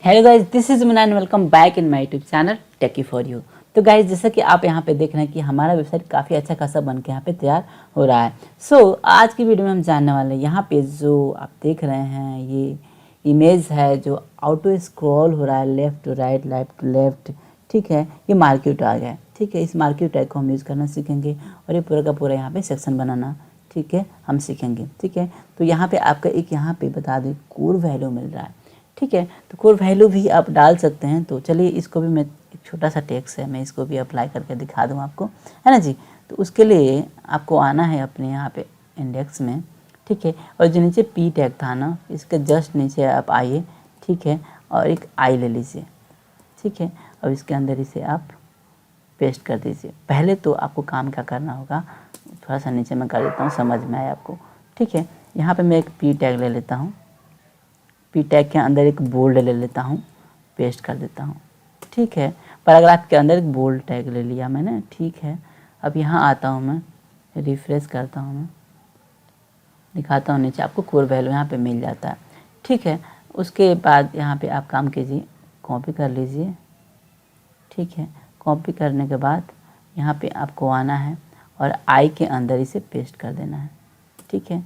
Hello guys, this is मिनान। Welcome back in my YouTube channel techie for you. तो guys, जैसा कि आप यहाँ पे देख रहे हैं कि हमारा वेबसाइट काफ़ी अच्छा खासा बन के यहाँ पे तैयार हो रहा है। आज की वीडियो में हम जानने वाले हैं, यहाँ पे जो आप देख रहे हैं ये इमेज है जो ऑटो स्क्रॉल हो रहा है left to right, left to left. ठीक है, ये मार्क्यू टैग है। ठीक है, इस मार्क्यू टैग को हम यूज़ करना सीखेंगे और ये पूरा का पूरा यहाँ पे सेक्शन बनाना ठीक है हम सीखेंगे। ठीक है, तो यहाँ पे आपका एक यहाँ पे बता दें कोर वैल्यू मिल रहा है। ठीक है, तो कोर वैल्यू भी आप डाल सकते हैं। तो चलिए इसको भी मैं एक छोटा सा टेक्स्ट है, मैं इसको भी अप्लाई करके दिखा दूँ आपको, है ना जी। तो उसके लिए आपको आना है अपने यहाँ पे इंडेक्स में। ठीक है, और जो नीचे पी टैग था ना, इसके जस्ट नीचे आप आइए। ठीक है, और एक आई ले लीजिए। ठीक है, और इसके अंदर इसे आप पेस्ट कर दीजिए। पहले तो आपको काम क्या करना होगा, थोड़ा सा नीचे मैं कर देता हूँ, समझ में आए आपको। ठीक है, यहाँ पे मैं एक पी टैग ले लेता हूँ, पी टैग के अंदर एक बोल्ड ले लेता हूँ, पेस्ट कर देता हूँ। ठीक है, पैराग्राफ के अंदर एक बोल्ड टैग ले लिया मैंने। ठीक है, अब यहाँ आता हूँ मैं, रिफ्रेश करता हूँ, मैं दिखाता हूँ नीचे आपको कोर वैल्यू यहाँ पे मिल जाता है। ठीक है, उसके बाद यहाँ पे आप काम कीजिए, कॉपी कर लीजिए। ठीक है, कॉपी करने के बाद यहाँ पे आपको आना है और आई के अंदर इसे पेस्ट कर देना है। ठीक है,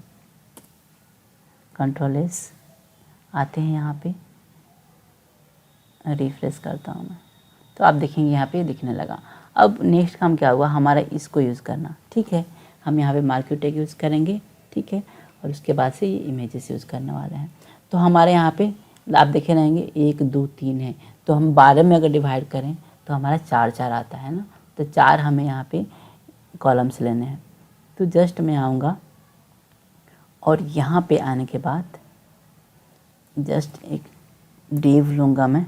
कंट्रोल एस, आते हैं यहाँ पे, रिफ्रेश करता हूँ मैं, तो आप देखेंगे यहाँ पे दिखने लगा। अब नेक्स्ट काम क्या हुआ हमारा, इसको यूज़ करना। ठीक है, हम यहाँ पे मार्क्यू टैग यूज़ करेंगे। ठीक है, और उसके बाद से ये इमेजेस यूज़ करने वाले हैं। तो हमारे यहाँ पे आप देखे रहेंगे 1 2 3 है, तो हम 12 में अगर डिवाइड करें तो हमारा 4 4 आता है ना। तो 4 हमें यहाँ पे कॉलम्स लेने हैं। तो जस्ट मैं आऊँगा और यहाँ पे आने के बाद जस्ट एक डिव लूँगा मैं।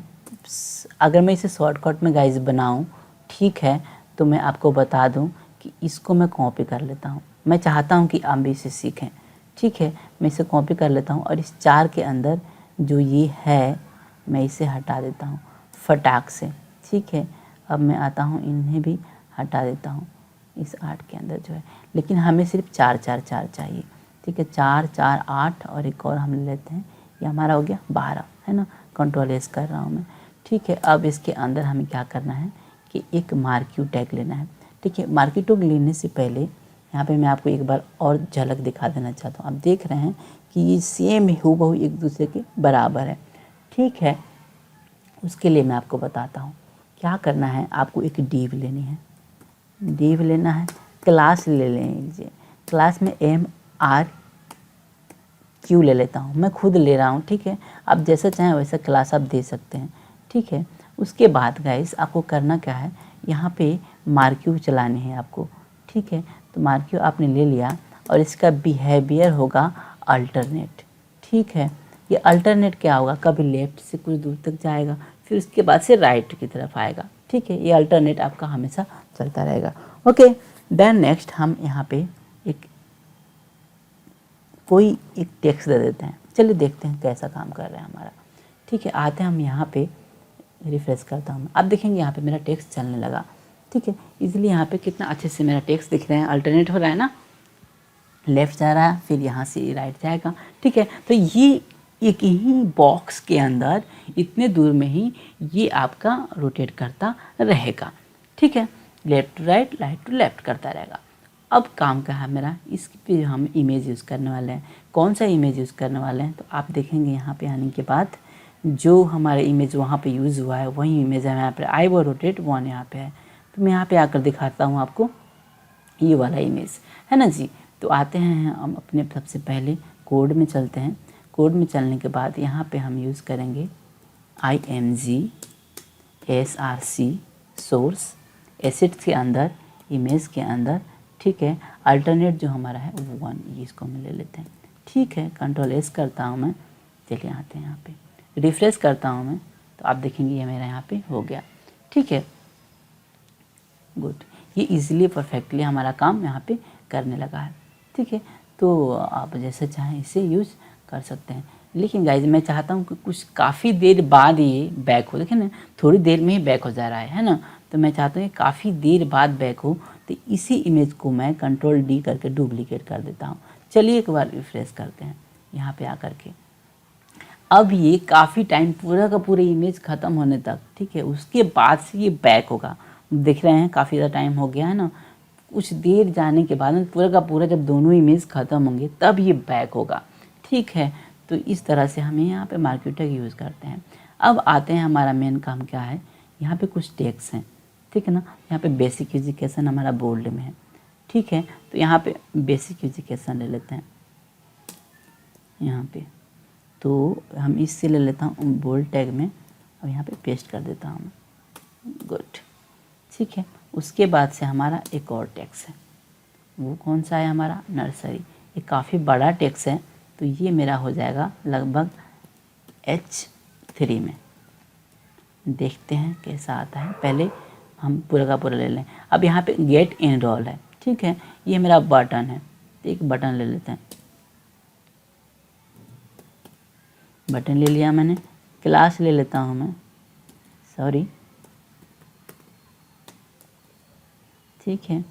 अगर मैं इसे शॉर्टकट में गाइस बनाऊँ, ठीक है, तो मैं आपको बता दूँ कि इसको मैं कॉपी कर लेता हूँ। मैं चाहता हूँ कि आप भी इसे सीखें। ठीक है, मैं इसे कॉपी कर लेता हूँ और इस 4 के अंदर जो ये है मैं इसे हटा देता हूँ फटाक से। ठीक है, अब मैं आता हूँ, इन्हें भी हटा देता हूँ इस 8 के अंदर जो है, लेकिन हमें सिर्फ 4 4 4 चाहिए। ठीक है, 4 4 8 और एक और हम ले लेते हैं, ये हमारा हो गया 12, है ना। कंट्रोल एस कर रहा हूँ मैं। ठीक है, अब इसके अंदर हमें क्या करना है कि एक मार्क्यू टैग लेना है। ठीक है, मार्क्यू टैग लेने से पहले यहाँ पे मैं आपको एक बार और झलक दिखा देना चाहता हूँ। आप देख रहे हैं कि ये सेम हूबहू एक दूसरे के बराबर है। ठीक है, उसके लिए मैं आपको बताता हूँ क्या करना है। आपको एक डिव लेनी है, डिव लेना है, क्लास ले लीजिए। क्लास में MRQ ले लेता हूँ, मैं खुद ले रहा हूँ। ठीक है, आप जैसा चाहें वैसा क्लास आप दे सकते हैं। ठीक है, उसके बाद गाइस आपको करना क्या है, यहाँ पे मार्क्यू चलानी है आपको। ठीक है, तो मार्क्यू आपने ले लिया और इसका बिहेवियर होगा अल्टरनेट। ठीक है, ये अल्टरनेट क्या होगा, कभी लेफ़्ट से कुछ दूर तक जाएगा, फिर उसके बाद से राइट की तरफ आएगा। ठीक है, ये अल्टरनेट आपका हमेशा चलता रहेगा। ओके, देन नेक्स्ट हम यहाँ पे कोई एक टेक्स्ट दे देते हैं। चलिए देखते हैं कैसा काम कर रहा है हमारा। ठीक है, आते हैं हम यहाँ पे, रिफ्रेश करता हूँ, आप देखेंगे यहाँ पे मेरा टेक्स्ट चलने लगा। ठीक है, इसलिए यहाँ पे कितना अच्छे से मेरा टेक्स्ट दिख रहा है, अल्टरनेट हो रहा है ना, लेफ़्ट जा रहा है फिर यहाँ से राइट जाएगा। ठीक है, तो ये एक ही बॉक्स के अंदर इतने दूर में ही ये आपका रोटेट करता रहेगा। ठीक है, left to right, right to left करता रहेगा। अब काम क्या है मेरा, इस पे हम इमेज यूज़ करने वाले हैं। कौन सा इमेज यूज़ करने वाले हैं, तो आप देखेंगे यहाँ पे आने के बाद जो हमारा इमेज वहाँ पे यूज़ हुआ है वही इमेज है यहाँ पे आई वो रोटेट वन यहाँ पे है। तो मैं यहाँ पे आकर दिखाता हूँ आपको ये वाला इमेज, है ना जी। तो आते हैं हम अपने सबसे पहले कोड में चलते हैं। कोड में चलने के बाद यहाँ पे हम यूज़ करेंगे IMG_SRC सोर्स एसेट्स के अंदर, इमेज के अंदर। ठीक है, अल्टरनेट जो हमारा है वो 1, ये इसको हम ले लेते हैं। ठीक है, कंट्रोल एस करता हूँ मैं, चलिए आते हैं यहाँ पे, रिफ्रेश करता हूँ मैं, तो आप देखेंगे ये मेरा यहाँ पे हो गया। ठीक है, गुड, ये इजीली परफेक्टली हमारा काम यहाँ पे करने लगा है। ठीक है, तो आप जैसे चाहें इसे यूज़ कर सकते हैं, लेकिन गाइज मैं चाहता हूँ कि कुछ काफ़ी देर बाद ये बैक हो। देखें ना, थोड़ी देर में ही बैक हो जा रहा है ना। तो मैं चाहता हूँ कि काफ़ी देर बाद बैक हो, तो इसी इमेज को मैं कंट्रोल D करके डुप्लीकेट कर देता हूँ। चलिए एक बार रिफ्रेश करते हैं यहाँ पे आकर के, अब ये काफ़ी टाइम पूरा का पूरा इमेज ख़त्म होने तक, ठीक है, उसके बाद से ये बैक होगा। देख रहे हैं काफ़ी ज़्यादा टाइम हो गया है ना, कुछ देर जाने के बाद पूरा का पूरा जब दोनों इमेज ख़त्म होंगे तब ये बैक होगा, ठीक है। तो इस तरह से हमें यहाँ पे मार्केटर यूज़ करते हैं। अब आते हैं हमारा मेन काम क्या है, यहाँ पे कुछ टेक्स्ट हैं, ठीक है ना। यहाँ पे बेसिक एजुकेशन हमारा बोल्ड में है, ठीक है। तो यहाँ पे बेसिक एजुकेशन ले लेते हैं यहाँ पे, तो हम इससे ले लेता हूँ बोल्ड टैग में, अब यहाँ पे पेस्ट कर देता हूँ, गुड, ठीक है। उसके बाद से हमारा एक और टेक्स्ट है, वो कौन सा है हमारा, नर्सरी। ये काफ़ी बड़ा टेक्स्ट है, तो ये मेरा हो जाएगा लगभग H3 में। देखते हैं कैसा आता है, पहले हम पूरा का पूरा ले लें। अब यहाँ पे गेट इनरोल है, ठीक है, ये मेरा बटन है, तो एक बटन ले लेते हैं। बटन ले लिया मैंने, क्लास ले लेता हूँ मैं, सॉरी, ठीक है,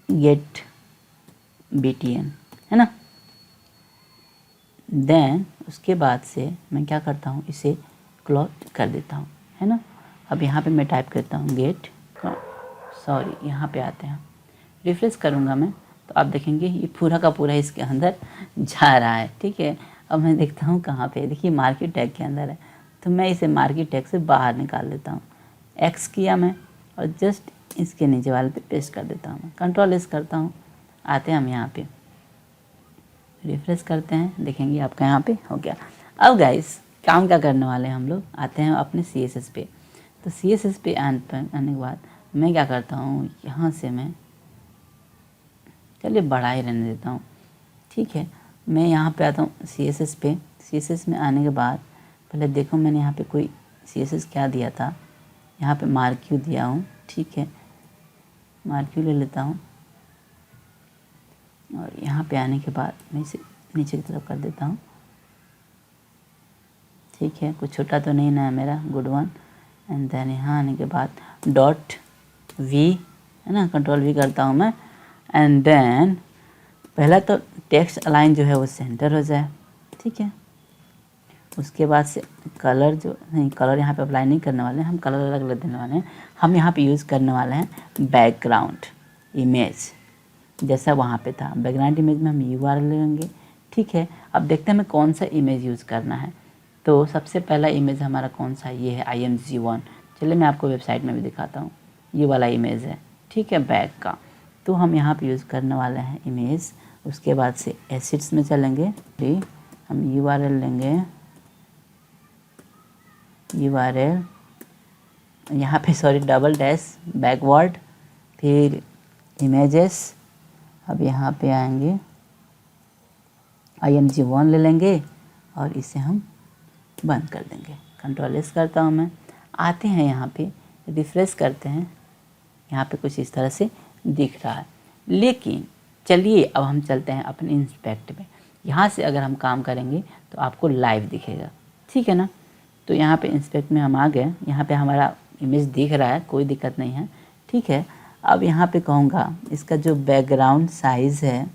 गेट BTN है ना। देन उसके बाद से मैं क्या करता हूँ, इसे क्लोज कर देता हूँ, है ना। अब यहाँ पे मैं टाइप करता हूँ गेट, सॉरी यहाँ पे आते हैं, रिफ्रेश करूँगा मैं, तो आप देखेंगे ये पूरा का पूरा इसके अंदर जा रहा है, ठीक है। अब मैं देखता हूँ कहाँ पे, देखिए मार्केट टैग के अंदर है, तो मैं इसे मार्केट टैग से बाहर निकाल देता हूँ। एक्स किया मैं और जस्ट इसके नीचे वाले पे पेस्ट कर देता हूँ, कंट्रोल एस करता हूँ। आते हैं हम यहाँ पे, रिफ्रेश करते हैं, देखेंगे आपका यहाँ पे हो गया। अब गाइस काम क्या करने वाले हैं हम लोग, आते हैं अपने CSS पे। तो CSS पे आने के बाद मैं क्या करता हूँ, यहाँ से मैं चलिए बढ़ा ही रहने देता हूँ, ठीक है। मैं यहाँ पे आता हूँ CSS पे, CSS में आने के बाद पहले देखो मैंने यहाँ पे कोई CSS क्या दिया था, यहाँ पे मार्क्यू दिया हूँ, ठीक है, मार्क्यू ले लेता हूँ और यहाँ पे आने के बाद मैं इसे नीचे की तरफ कर देता हूँ, ठीक है, कुछ छोटा तो नहीं ना है मेरा, गुड वन। एंड देन यहाँ आने के बाद .v है ना, कंट्रोल V करता हूँ मैं। एंड देन पहला तो टेक्स्ट अलाइन जो है वो सेंटर हो जाए, ठीक है। उसके बाद से कलर जो नहीं, कलर यहाँ पे अप्लाई नहीं करने वाले हैं हम, कलर अलग अलग देने वाले हैं हम। यहाँ पे यूज़ करने वाले हैं बैकग्राउंड इमेज, जैसा वहाँ पे था। बैकग्राउंड इमेज में हम URL लेंगे, ठीक है। अब देखते हैं हमें कौन सा इमेज यूज़ करना है। तो सबसे पहला इमेज हमारा कौन सा, ये है IMG1। चलिए मैं आपको वेबसाइट में भी दिखाता हूँ, ये वाला इमेज है, ठीक है, बैक का। तो हम यहाँ पे यूज़ करने वाले हैं इमेज। उसके बाद से एसिड्स में चलेंगे, हम URL लेंगे, URL यहाँ पे सॉरी डबल डैश बैकवर्ड, फिर इमेजेस। अब यहाँ पे आएंगे IMG1 ले लेंगे और इसे हम बंद कर देंगे, कंट्रोल एस करता हूँ मैं। आते हैं यहाँ पे, रिफ्रेश करते हैं, यहाँ पे कुछ इस तरह से दिख रहा है। लेकिन चलिए अब हम चलते हैं अपने इंस्पेक्ट में। यहाँ से अगर हम काम करेंगे तो आपको लाइव दिखेगा, ठीक है ना। तो यहाँ पे इंस्पेक्ट में हम आ गए, यहाँ पे हमारा इमेज दिख रहा है, कोई दिक्कत नहीं है, ठीक है। अब यहाँ पे कहूँगा इसका जो बैकग्राउंड साइज़ है,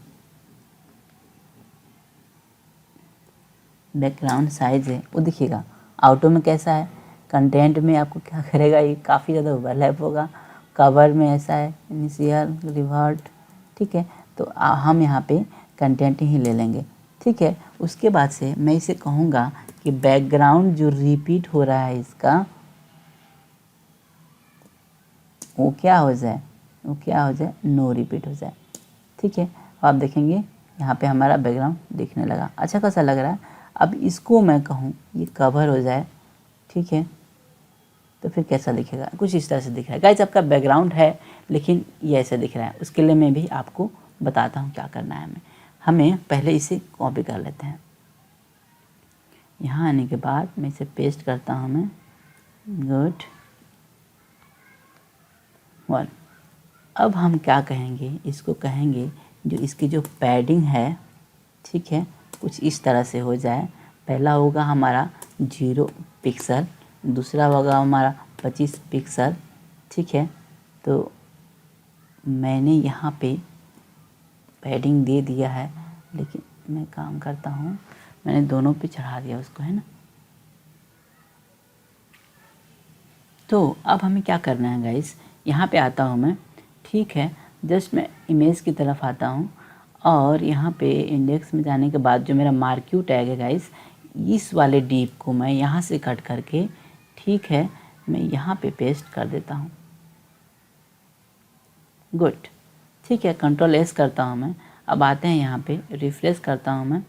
बैकग्राउंड साइज़ है वो दिखेगा। आउटो में कैसा है, कंटेंट में आपको क्या करेगा, ये काफ़ी ज़्यादा ओवरलैप होगा। कवर में ऐसा है, इनिशियल रिवर्ट, ठीक है। तो हम यहाँ पे कंटेंट ही ले लेंगे, ठीक है। उसके बाद से मैं इसे कहूँगा कि बैकग्राउंड जो रिपीट हो रहा है इसका वो क्या हो जाए, नो रिपीट हो जाए, ठीक है। आप देखेंगे यहाँ पे हमारा बैकग्राउंड दिखने लगा, अच्छा खासा लग रहा है। अब इसको मैं कहूँ ये कवर हो जाए, ठीक है, तो फिर कैसा दिखेगा, कुछ इस तरह से दिख रहा है। गाइस आपका बैकग्राउंड है लेकिन ये ऐसे दिख रहा है, उसके लिए मैं भी आपको बताता हूँ क्या करना है हमें पहले इसे कॉपी कर लेते हैं। यहाँ आने के बाद मैं इसे पेस्ट करता हूँ मैं, गुड वन। अब हम क्या कहेंगे, इसको कहेंगे जो इसकी जो पैडिंग है, ठीक है, कुछ इस तरह से हो जाए। पहला होगा हमारा 0 पिक्सल, दूसरा होगा हमारा 25 पिक्सल, ठीक है। तो मैंने यहाँ पे पैडिंग दे दिया है, लेकिन मैं काम करता हूँ मैंने दोनों पे चढ़ा दिया उसको, है ना। तो अब हमें क्या करना है गाइस, यहाँ पे आता हूँ मैं, ठीक है। जस्ट मैं इमेज की तरफ आता हूँ और यहाँ पे इंडेक्स में जाने के बाद जो मेरा मार्क्यू टैग है गाइस, इस वाले डीप को मैं यहाँ से कट करके, ठीक है, मैं यहाँ पे पेस्ट कर देता हूँ। गुड, ठीक है। कंट्रोल एस करता हूँ मैं। अब आते हैं यहाँ पे, रिफ्रेश करता हूँ मैं,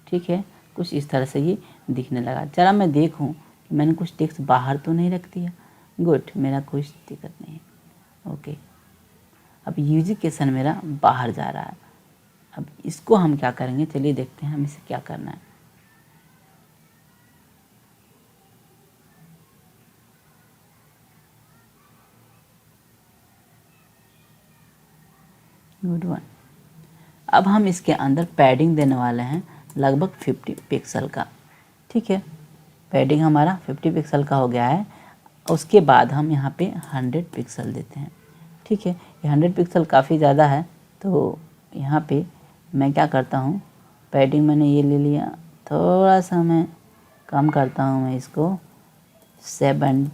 ठीक है। कुछ इस तरह से ये दिखने लगा। चला मैं देखूँ कि मैंने कुछ टेक्स्ट बाहर तो नहीं रख दिया। गुड, मेरा कुछ दिक्कत नहीं है। ओके, अब यूजिकेशन मेरा बाहर जा रहा है। अब इसको हम क्या करेंगे, चलिए देखते हैं हम इसे क्या करना है। Good one. अब हम इसके अंदर पैडिंग देने वाले हैं लगभग 50 पिक्सल का, ठीक है। पैडिंग हमारा 50 पिक्सल का हो गया है। उसके बाद हम यहाँ पे 100 पिक्सल देते हैं, ठीक है। ये 100 पिक्सल काफ़ी ज़्यादा है, तो यहाँ पे मैं क्या करता हूँ, पैडिंग मैंने ये ले लिया, थोड़ा सा मैं कम करता हूँ मैं इसको 70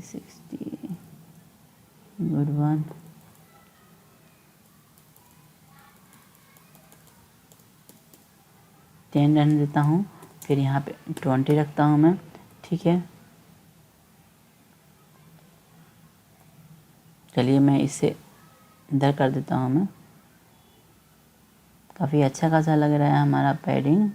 60। Good one. टेन रहने देता हूँ, फिर यहाँ पे 20 रखता हूँ मैं, ठीक है। चलिए मैं इसे इधर कर देता हूँ मैं। काफ़ी अच्छा खासा लग रहा है हमारा पैडिंग।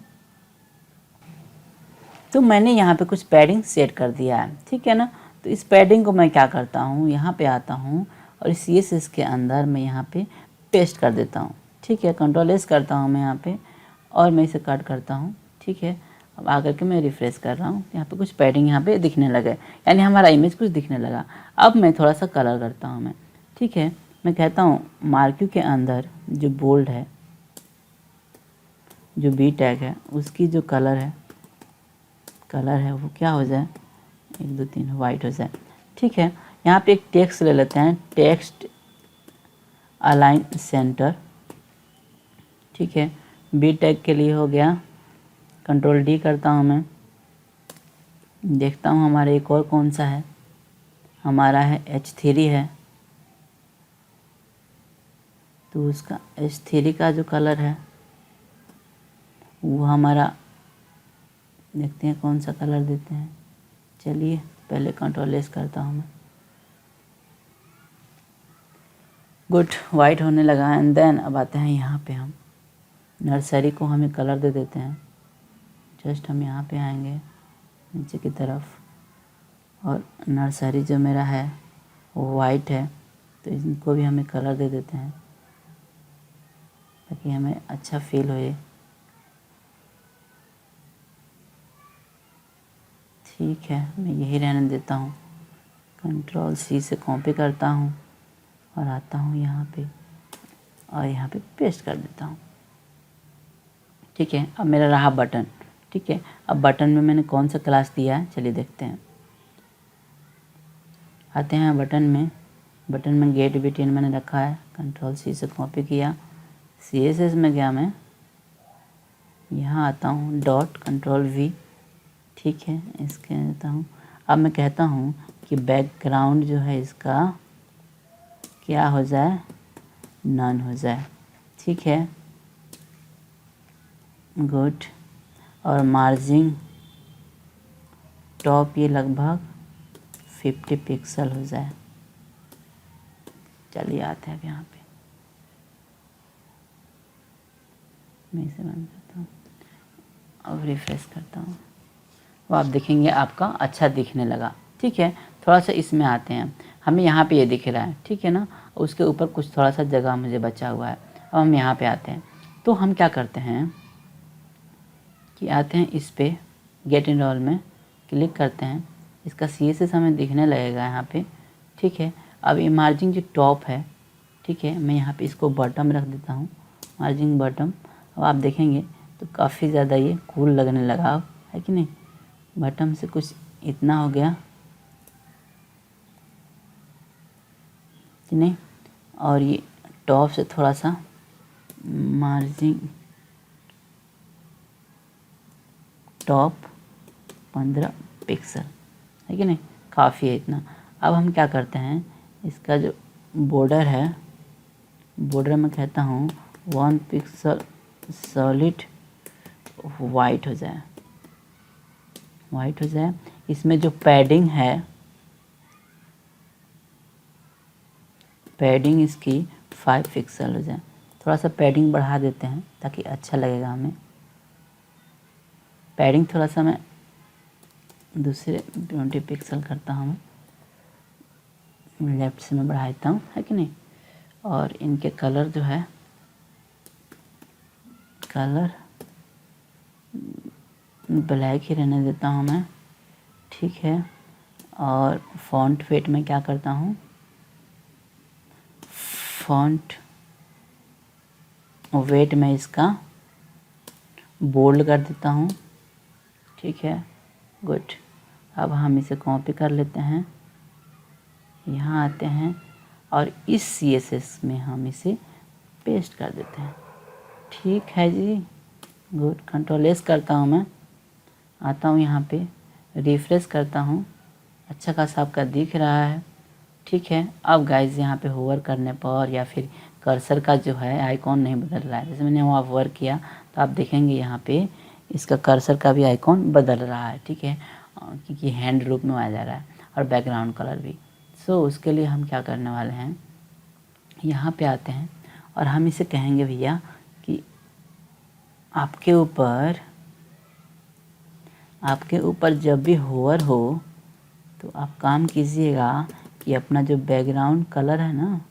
तो मैंने यहाँ पे कुछ पैडिंग सेट कर दिया है, ठीक है ना। तो इस पैडिंग को मैं क्या करता हूँ, यहाँ पे आता हूँ और इस CSS के अंदर मैं यहाँ पे पेस्ट कर देता हूँ, ठीक है। कंट्रोल एस करता हूँ मैं यहाँ पे और मैं इसे कट करता हूँ, ठीक है। अब आकर के मैं रिफ्रेश कर रहा हूँ, यहाँ पे कुछ पैडिंग यहाँ पे दिखने लगे, यानी हमारा इमेज कुछ दिखने लगा। अब मैं थोड़ा सा कलर करता हूँ मैं, ठीक है। मैं कहता हूँ मार्क्यू के अंदर जो बोल्ड है, जो बी टैग है, उसकी जो कलर है वो क्या हो जाए, 1 2 3 वाइट हो जाए, ठीक है। यहाँ पे एक टेक्स्ट ले लेते हैं, टेक्स्ट अलाइन सेंटर, ठीक है। बी टैग के लिए हो गया। कंट्रोल डी करता हूँ मैं, देखता हूँ हमारा एक और कौन सा है, हमारा है H3 है। तो उसका H3 का जो कलर है वो हमारा, देखते हैं कौन सा कलर देते हैं। चलिए पहले कंट्रोल एस करता हूँ मैं। गुड, वाइट होने लगा एंड देन अब आते हैं यहाँ पे, हम नर्सरी को हमें कलर दे देते हैं। जस्ट हम यहाँ पे आएंगे नीचे की तरफ और नर्सरी जो मेरा है वो वाइट है, तो इनको भी हमें कलर दे देते हैं ताकि हमें अच्छा फील हो। ठीक है, मैं यही रहने देता हूँ। कंट्रोल सी से कॉपी करता हूँ और आता हूँ यहाँ पे और यहाँ पे पेस्ट कर देता हूँ, ठीक है। अब मेरा रहा बटन, ठीक है। अब बटन में मैंने कौन सा क्लास दिया है, चलिए देखते हैं। आते हैं बटन में गेट BTN मैंने रखा है, कंट्रोल सी से कॉपी किया, CSS में गया मैं, यहाँ आता हूँ डॉट कंट्रोल V, ठीक है। इसके देता हूँ। अब मैं कहता हूँ कि बैकग्राउंड जो है इसका क्या हो जाए, नन हो जाए, ठीक है। गुड, और मार्जिन टॉप ये लगभग 50 पिक्सल हो जाए। चलिए आते हैं अब यहाँ पे, मैं इसे बंद करता हूँ, अब रिफ्रेश करता हूँ, वो आप देखेंगे आपका अच्छा दिखने लगा, ठीक है। थोड़ा सा इसमें आते हैं, हमें यहाँ पे ये दिख रहा है, ठीक है ना। उसके ऊपर कुछ थोड़ा सा जगह मुझे बचा हुआ है। अब हम यहाँ पे आते हैं, तो हम क्या करते हैं कि आते हैं इस पे गेट इनरोल में क्लिक करते हैं, इसका CSS हमें दिखने लगेगा यहाँ पे, ठीक है। अब ये मार्जिन जो टॉप है, ठीक है, मैं यहाँ पे इसको बॉटम रख देता हूँ, मार्जिन बॉटम। अब आप देखेंगे तो काफ़ी ज़्यादा ये कूल लगने लगा अब, है कि नहीं। बॉटम से कुछ इतना हो गया कि नहीं, और ये टॉप से थोड़ा सा मार्जिन स्टॉप 15 पिक्सल, है कि नहीं, काफ़ी है इतना। अब हम क्या करते हैं, इसका जो बॉर्डर है, बॉर्डर में कहता हूँ 1 पिक्सल सॉलिड वाइट हो जाए, वाइट हो जाए। इसमें जो पैडिंग है, पैडिंग इसकी 5 पिक्सल हो जाए। थोड़ा सा पैडिंग बढ़ा देते हैं ताकि अच्छा लगेगा हमें। पैडिंग थोड़ा सा मैं दूसरे 20 पिक्सल करता हूँ, लेफ्ट से मैं बढ़ा देता हूँ, है कि नहीं। और इनके कलर जो है, कलर ब्लैक ही रहने देता हूँ मैं, ठीक है। और फॉन्ट वेट में क्या करता हूँ, फॉन्ट वेट में इसका बोल्ड कर देता हूँ, ठीक है, गुड। अब हम इसे कॉपी कर लेते हैं, यहाँ आते हैं और इस CSS में हम इसे पेस्ट कर देते हैं, ठीक है जी, गुड। Ctrl+S करता हूँ मैं, आता हूँ यहाँ पे, रिफ्रेश करता हूँ, अच्छा खासा आपका दिख रहा है, ठीक है। अब गाइज यहाँ पे होवर करने पर या फिर कर्सर का जो है आइकॉन नहीं बदल रहा है। जैसे मैंने वहाँ होवर किया तो आप देखेंगे यहाँ पे इसका कर्सर का भी आइकॉन बदल रहा है, ठीक है, क्योंकि हैंड रूप में आ जा रहा है, और बैकग्राउंड कलर भी। सो उसके लिए हम क्या करने वाले हैं, यहाँ पे आते हैं और हम इसे कहेंगे भैया कि आपके ऊपर जब भी होवर हो तो आप काम कीजिएगा कि अपना जो बैकग्राउंड कलर है ना,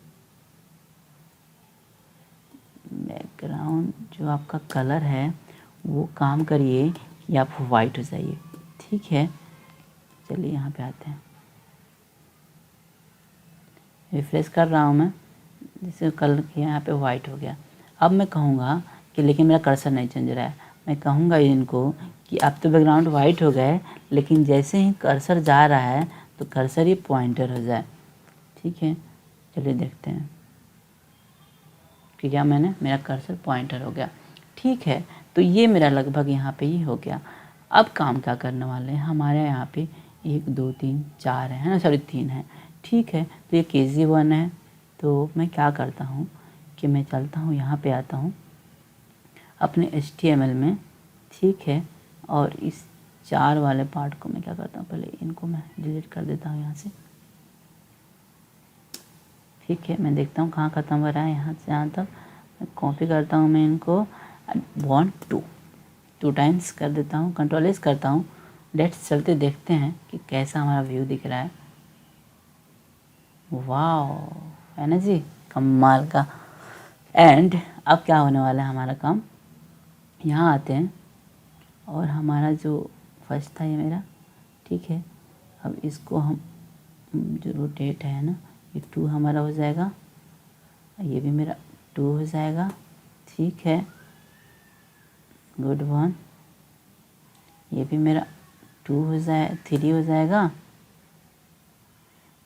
बैकग्राउंड जो आपका कलर है वो काम करिए कि आप वाइट हो जाइए, ठीक है। चलिए यहाँ पे आते हैं, रिफ्रेश कर रहा हूँ मैं, जैसे कलर किया यहाँ पे वाइट हो गया। अब मैं कहूँगा कि लेकिन मेरा कर्सर नहीं चेंज रहा है, मैं कहूँगा इनको कि अब तो बैकग्राउंड वाइट हो गए, लेकिन जैसे ही कर्सर जा रहा है तो कर्सर ही पॉइंटर हो जाए, ठीक है। चलिए देखते हैं कि क्या मेरा कर्सर पॉइंटर हो गया, ठीक है। तो ये मेरा लगभग यहाँ पे ही हो गया। अब काम क्या करने वाले हैं, हमारे यहाँ पे 1 2 3 4 है ना, सॉरी 3 है, ठीक है। तो ये KG1 है, तो मैं क्या करता हूँ कि मैं चलता हूँ यहाँ पे, आता हूँ अपने HTML में, ठीक है, और इस 4 वाले पार्ट को मैं क्या करता हूँ, पहले इनको मैं डिलीट कर देता हूँ यहाँ से, ठीक है। मैं देखता हूँ कहाँ ख़त्म हो रहा है, यहाँ से यहाँ तक मैं कॉपी करता हूँ, मैं इनको 1 2 टाइम्स कर देता हूँ, Ctrl+S करता हूँ। लेट्स चलते देखते हैं कि कैसा हमारा व्यू दिख रहा है। वाह, है ना जी, कमाल का। एंड अब क्या होने वाला है हमारा काम, यहाँ आते हैं और हमारा जो फर्स्ट था ये मेरा, ठीक है। अब इसको हम जो रोटेट है ना, ये 2 हमारा हो जाएगा, ये भी मेरा 2 हो जाएगा, ठीक है, गुड वन। ये भी मेरा 3 हो जाएगा,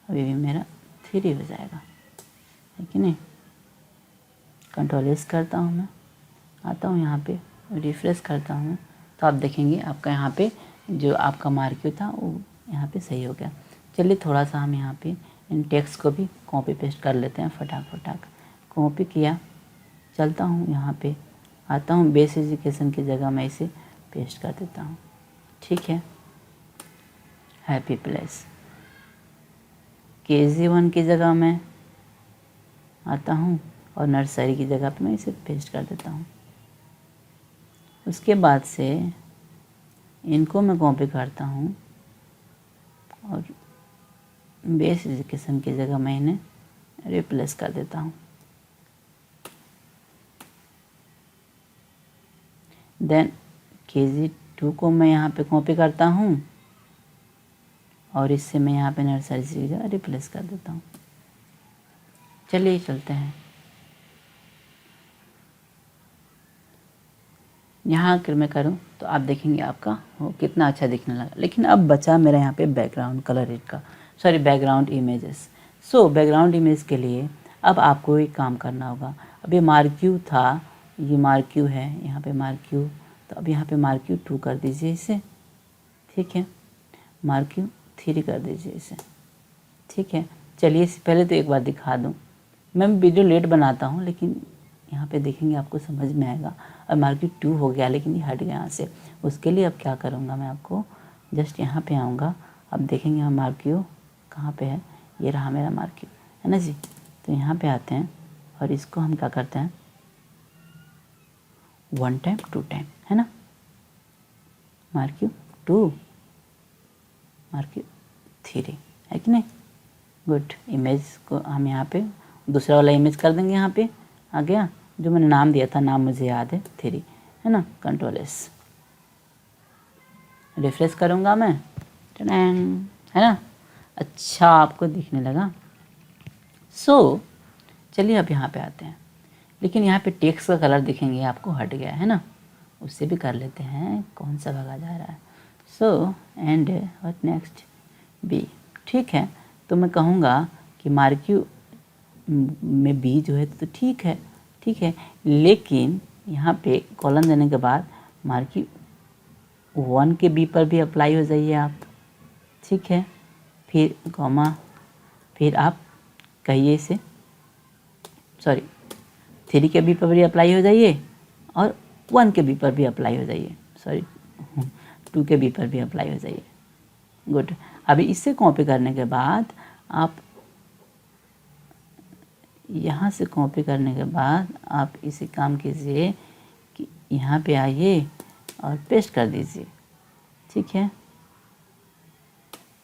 अभी भी मेरा 3 हो जाएगा, है कि नहीं। Ctrl+S करता हूँ मैं, आता हूँ यहाँ पे, रिफ्रेश करता हूँ मैं, तो आप देखेंगे आपका यहाँ पे जो आपका मार्क्यू था वो यहाँ पे सही हो गया। चलिए थोड़ा सा हम यहाँ पे इन टेक्स्ट को भी कॉपी पेस्ट कर लेते हैं, फटाक कॉपी किया, चलता हूँ यहाँ पे, आता हूँ बेस एजुकेशन की जगह मैं इसे पेस्ट कर देता हूँ, ठीक है। हैप्पी प्लेस KG1 की जगह मैं आता हूँ और नर्सरी की जगह पे मैं इसे पेस्ट कर देता हूँ। उसके बाद से इनको मैं कॉपी करता हूँ और बेस एजुकेशन की जगह मैं इन्हें रिप्लेस कर देता हूँ। देन KG2 को मैं यहाँ पे कॉपी करता हूँ और इससे मैं यहाँ पे नर्सरी की जगह रिप्लेस कर देता हूँ। चलिए चलते हैं, यहाँ अगर मैं करूँ तो आप देखेंगे आपका वो कितना अच्छा दिखने लगा। लेकिन अब बचा मेरा यहाँ पे बैकग्राउंड कलर का, sorry background images. So background image के लिए अब आपको एक काम करना होगा। अब ये मार्क्यू था, ये मार्क्यू है, यहाँ पे मार्क्यू तो अब यहाँ पे मार्क यू 2 कर दीजिए इसे, ठीक है। मार्क यू 3 कर दीजिए इसे, ठीक है। चलिए इससे पहले तो एक बार दिखा दूँ, मैं वीडियो लेट बनाता हूँ लेकिन यहाँ पे देखेंगे आपको समझ में आएगा। और मार्क यू 2 हो गया लेकिन ये हट गया यहाँ से। उसके लिए अब क्या करूँगा मैं, आपको जस्ट यहाँ पे आऊँगा। अब देखेंगे हम मार्क यू कहाँ पे है, ये रहा मेरा मार्क यू, है ना जी। तो यहाँ पे आते हैं और इसको हम क्या करते हैं 1 टाइम 2 टाइम, है ना। मार्क यू 2, मार्क यू 3, है कि नहीं। गुड। इमेज को हम यहाँ पे दूसरा वाला इमेज कर देंगे, यहाँ पे आ गया जो मैंने नाम दिया था, नाम मुझे याद है 3, है ना। कंट्रोल एस, रिफ्रेश करूँगा मैं, है ना। अच्छा आपको दिखने लगा। सो चलिए अब यहाँ पे आते हैं, लेकिन यहाँ पे टेक्स्ट का कलर दिखेंगे आपको हट गया, है ना। उससे भी कर लेते हैं, कौन सा भागा जा रहा है। So and what next B, ठीक है। तो मैं कहूँगा कि मार्क यू में बी जो है तो ठीक है, ठीक है। लेकिन यहाँ पे कॉलन देने के बाद मार्क यू 1 के बी पर भी अप्लाई हो जाइए आप, ठीक है। फिर कॉमा, फिर आप कहिए इसे, सॉरी 3 के बी पर भी अप्लाई हो जाइए और 1 के बी पर भी अप्लाई हो जाइए, सॉरी 2 के बी पर भी अप्लाई हो जाइए। गुड। अभी इससे कॉपी करने के बाद आप यहाँ से कॉपी करने के बाद आप इसे काम कीजिए कि यहाँ पे आइए और पेस्ट कर दीजिए, ठीक है।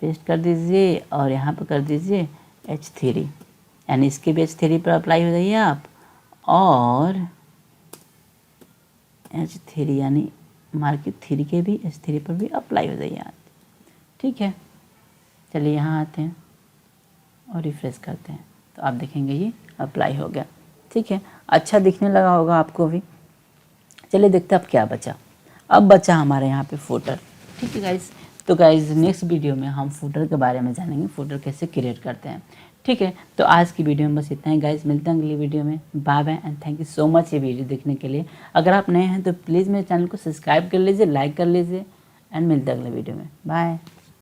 पेस्ट कर दीजिए और यहाँ पर कर दीजिए H3, यानी इसके भी H3 पर अप्लाई हो जाइए आप, और H3 यानी मार्क यू 3 के भी H3 पर भी अप्लाई हो जाइए आप, ठीक है। चलिए यहाँ आते हैं और रिफ्रेश करते हैं तो आप देखेंगे ये अप्लाई हो गया, ठीक है। अच्छा दिखने लगा होगा आपको भी। चलिए देखते हैं अब क्या बचा। अब बचा हमारे यहाँ पे फुटर, ठीक है गाइस। तो गाइस नेक्स्ट वीडियो में हम फुटर के बारे में जानेंगे, फुटर कैसे क्रिएट करते हैं, ठीक है। तो आज की वीडियो में बस इतना ही गाइस, मिलते हैं अगली वीडियो में। Bye bye and thank you so much ये वीडियो देखने के लिए। अगर आप नए हैं तो प्लीज़ मेरे चैनल को सब्सक्राइब कर लीजिए, लाइक कर लीजिए एंड मिलते हैं अगले वीडियो में। बाय।